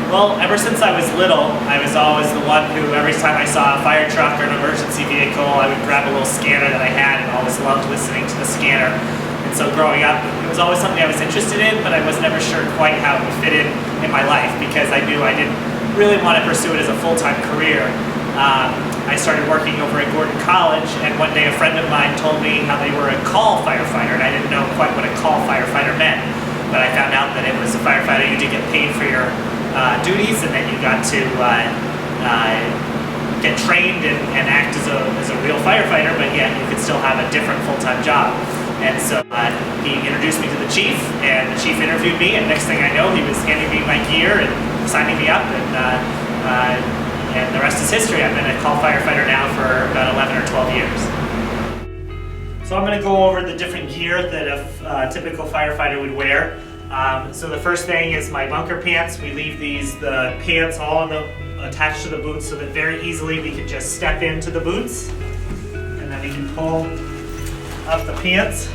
Well, ever since I was little, I was always the one who, every time I saw a fire truck or an emergency vehicle, I would grab a little scanner that I had and always loved listening to the scanner. And so growing up, it was always something I was interested in, but I was never sure quite how it would fit in my life because I knew I didn't really want to pursue it as a full-time career. I started working over at Gordon College, and one day a friend of mine told me how they were a call firefighter, and I didn't know quite what a call firefighter meant. But I found out that it was a firefighter. You did get paid for your duties, and then you got to get trained and act as a real firefighter, but yet you could still have a different full-time job. And so he introduced me to the chief, and the chief interviewed me, and next thing I know, he was handing me my gear and signing me up, and the rest is history. I've been a call firefighter now for about 11 or 12 years. So I'm going to go over the different gear that a typical firefighter would wear. So the first thing is my bunker pants. We leave the pants all attached to the boots so that very easily we can just step into the boots, and then we can pull up the pants.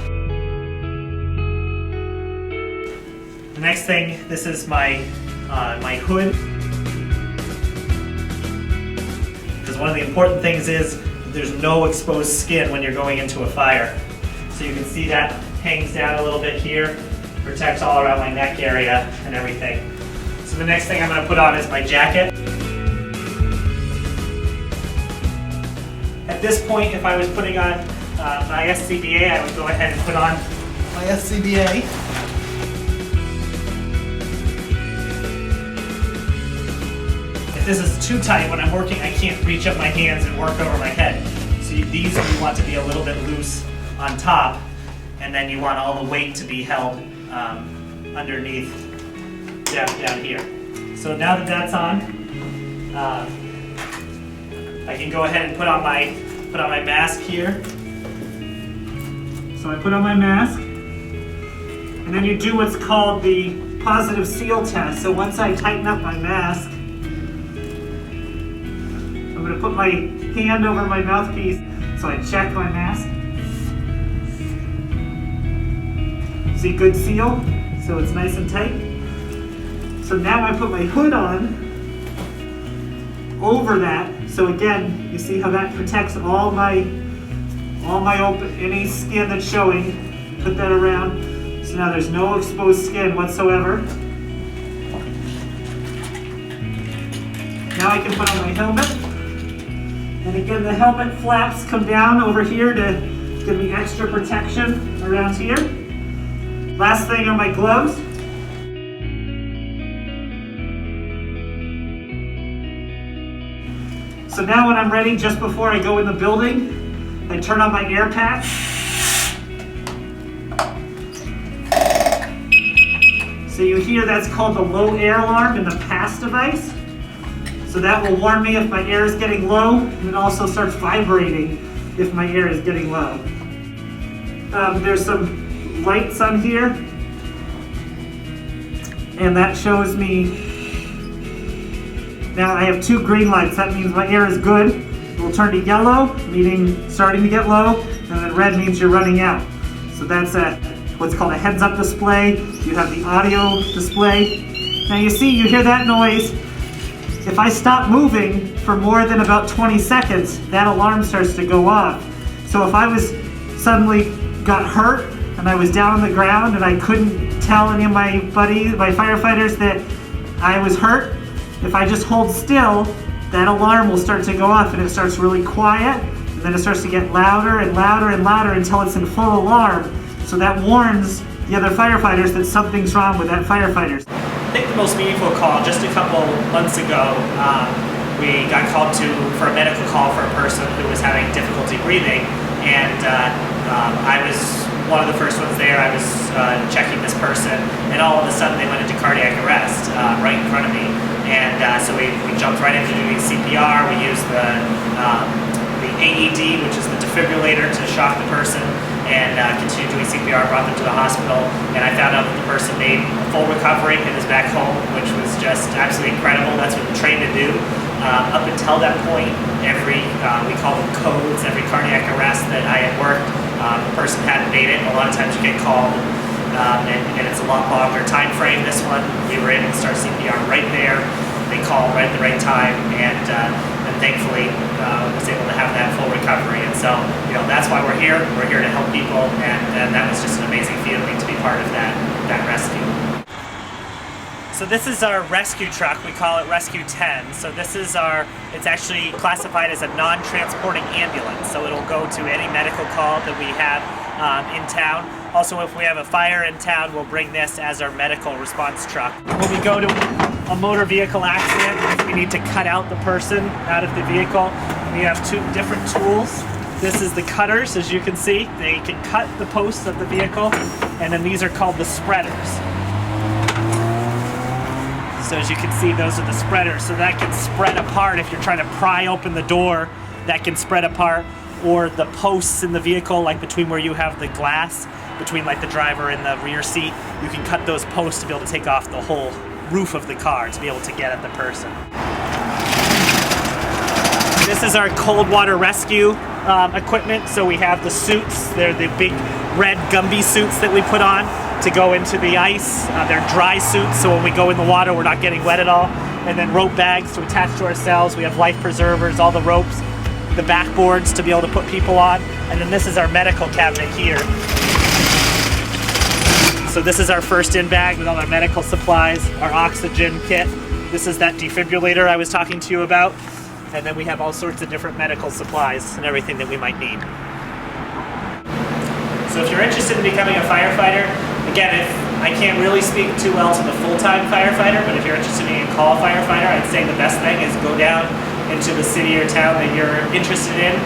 The next thing, this is my hood. Because one of the important things is there's no exposed skin when you're going into a fire. So you can see that hangs down a little bit here, protects all around my neck area and everything. So the next thing I'm going to put on is my jacket. At this point, if I was putting on my SCBA, I would go ahead and put on my SCBA. If this is too tight, when I'm working, I can't reach up my hands and work over my head. So these you want to be a little bit loose on top, and then you want all the weight to be held underneath down here. So now that that's on, I can go ahead and put on my mask here. So I put on my mask, and then you do what's called the positive seal test. So once I tighten up my mask, I'm going to put my hand over my mouthpiece, so I check my mask. See, good seal, so it's nice and tight. So now I put my hood on over that. So again, you see how that protects all my any skin that's showing. Put that around. So now there's no exposed skin whatsoever. Now I can put on my helmet. And again, the helmet flaps come down over here to give me extra protection around here. Last thing are my gloves. So now when I'm ready, just before I go in the building, I turn on my air pack. So you hear that's called the low air alarm in the pass device. So that will warn me if my air is getting low, and it also starts vibrating if my air is getting low. There's some lights on here, and that shows me, now I have 2 green lights. That means my air is good. It will turn to yellow, meaning starting to get low, and then red means you're running out. So that's what's called a heads-up display. You have the audio display. Now you hear that noise. If I stop moving for more than about 20 seconds, that alarm starts to go off. So if I was suddenly got hurt and I was down on the ground and I couldn't tell any of my firefighters that I was hurt, if I just hold still, that alarm will start to go off, and it starts really quiet, and then it starts to get louder and louder and louder until it's in full alarm. So that warns the other firefighters that something's wrong with that firefighter. I think the most meaningful call, just a couple months ago, we got called for a medical call for a person who was having difficulty breathing, and I was one of the first ones there. I was checking this person, and all of a sudden they went into cardiac arrest right in front of me. And so we jumped right into doing CPR. We used the AED, which is the defibrillator, to shock the person, and continued doing CPR, brought them to the hospital, and I found out that the person made a full recovery and is back home, which was just absolutely incredible. That's what we're trained to do. Up until that point, we call them codes, every cardiac arrest that I had worked, the person hadn't made it. A lot of times you get called, and it's a lot longer time frame. This one, we were able to start CPR right there. call right at the right time, and thankfully was able to have that full recovery. And so, that's why we're here. We're here to help people, and that was just an amazing feeling to be part of that rescue. So this is our rescue truck. We call it Rescue 10. So this is it's actually classified as a non-transporting ambulance. So it'll go to any medical call that we have in town. Also, if we have a fire in town, we'll bring this as our medical response truck. When we go to a motor vehicle accident, if we need to cut out the person out of the vehicle, we have two different tools. This is the cutters, as you can see. They can cut the posts of the vehicle, and then these are called the spreaders. So as you can see, those are the spreaders. So that can spread apart if you're trying to pry open the door, that can spread apart. Or the posts in the vehicle, like between where you have the glass, between like the driver and the rear seat, you can cut those posts to be able to take off the whole roof of the car to be able to get at the person. This is our cold water rescue equipment. So we have the suits. They're the big red Gumby suits that we put on to go into the ice. They're dry suits, so when we go in the water, we're not getting wet at all. And then rope bags to attach to ourselves. We have life preservers, all the ropes, the backboards to be able to put people on. And then this is our medical cabinet here. So this is our first in bag with all our medical supplies, our oxygen kit. This is that defibrillator I was talking to you about. And then we have all sorts of different medical supplies and everything that we might need. So if you're interested in becoming a firefighter, again, I can't really speak too well to the full-time firefighter, but if you're interested in being a call firefighter, I'd say the best thing is go down into the city or town that you're interested in,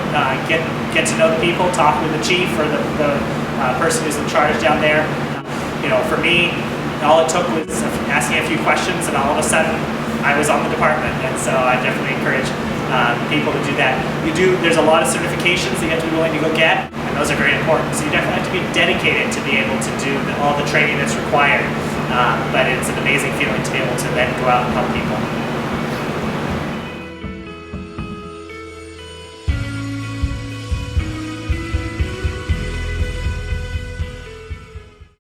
get to know the people, talk with the chief or the person who's in charge down there. For me, all it took was asking a few questions, and all of a sudden I was on the department, and so I definitely encourage people to do that. There's a lot of certifications that you have to be willing to go get, and those are very important. So you definitely have to be dedicated to be able to do all the training that's required. But it's an amazing feeling to be able to then go out and help people.